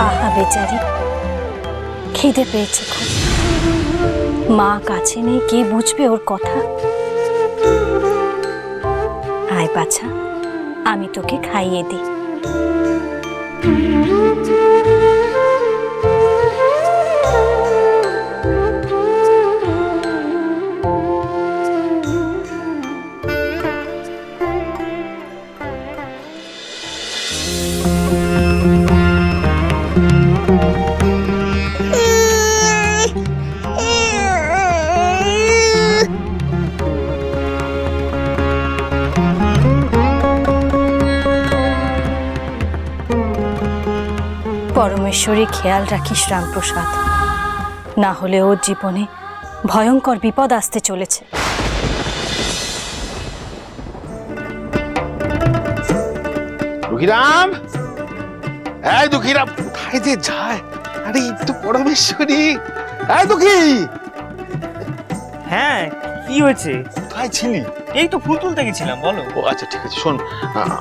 আহা বেচারি, খিদে পেয়েছে খুব। মা কাছে নেই, কে বুঝবে ওর কথা। আয় বাছা, আমি তোকে খাইয়ে দিই। পরমেশ্বরী খেয়াল রাখিস রামপ্রসাদ, না হলে ওর জীবনে ভয়ঙ্কর বিপদ আসতে চলেছে। দুঃখীরাম, এই দুঃখীরাম, কোথায় যে যায়? আরে এই তো পরমেশ্বরী। এই দুঃখী, হ্যাঁ কি হয়েছে? কোথায় ছিলি? এই তো ফুল তুলতে গেছিলাম। বলো। ও আচ্ছা ঠিক আছে, শোন,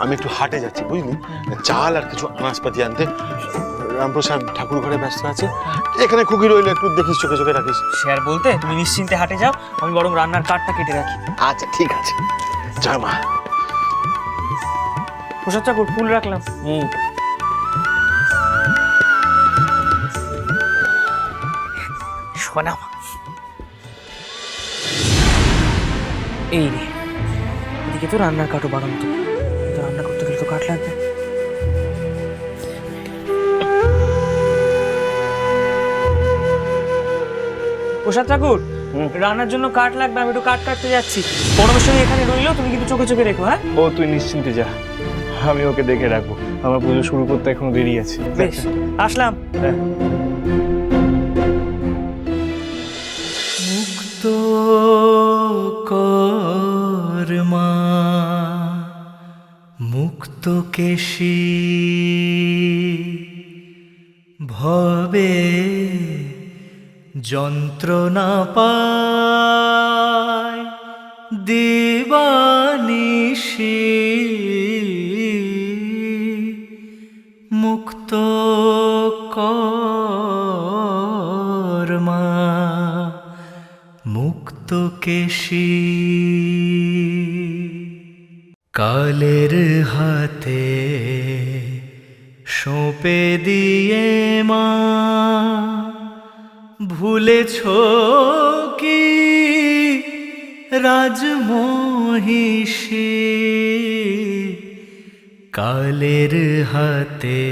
আমি একটু হাটে যাচ্ছি বুঝলি, চাল আর কিছু আনাজপাতি আনতে। রামপ্রসাদ ঠাকুর ঘরে ব্যস্ত আছে, এখানে খুকি রইলে একটু দেখিস, চোখে চোখে রাখিস। শেয়ার বলতে তুমি নিশ্চিন্তে হাটে যাও, আমি বরং রান্নার কাঠটা কেটে রাখি। আচ্ছা ঠিক আছে, জয় মা। প্রসাদ ঠাকুর ফুল রাখলাম। শোনা এই রে, এদিকে তো রান্নার কাঠও বাড়ানো, তো রান্না করতে গেলে তো কাঠ লাগবে। প্রসাদ ঠাকুর, রান্নার জন্য কাঠ লাগবে, আমি একটু কাঠ কাটতে যাচ্ছি। পরমেশ্বরী এখানে রইলো, তুমি কিন্তু চোখে চোখে রেখো। হ্যাঁ ও তুই নিশ্চিন্তে যা, আমি ওকে দেখে রাখবো। আমার পুজো শুরু করতে এখনো দেরি আছে। বেশ, আসলাম। হ্যাঁ। মুক্ত কর্মা মুক্ত কেশী ভবে যন্ত্রণা পায় দিবানিশি মুক্ত কর্মা মুক্ত কেশী কালের হাতে সঁপে দিয়ে মা ভুলেছ কি রাজমহিষী কালের হাতে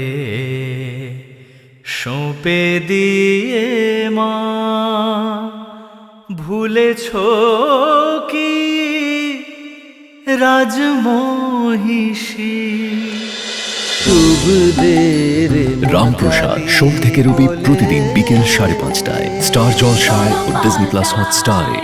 সঁপে দিয়ে মা ভুলেছ কি রাজমহিষী রামপ্রসাদ সোম থেকে রবি প্রতিদিন বিকেল 5:30টায় স্টার জলসায় ও ডিজনি প্লাস হটস্টারে।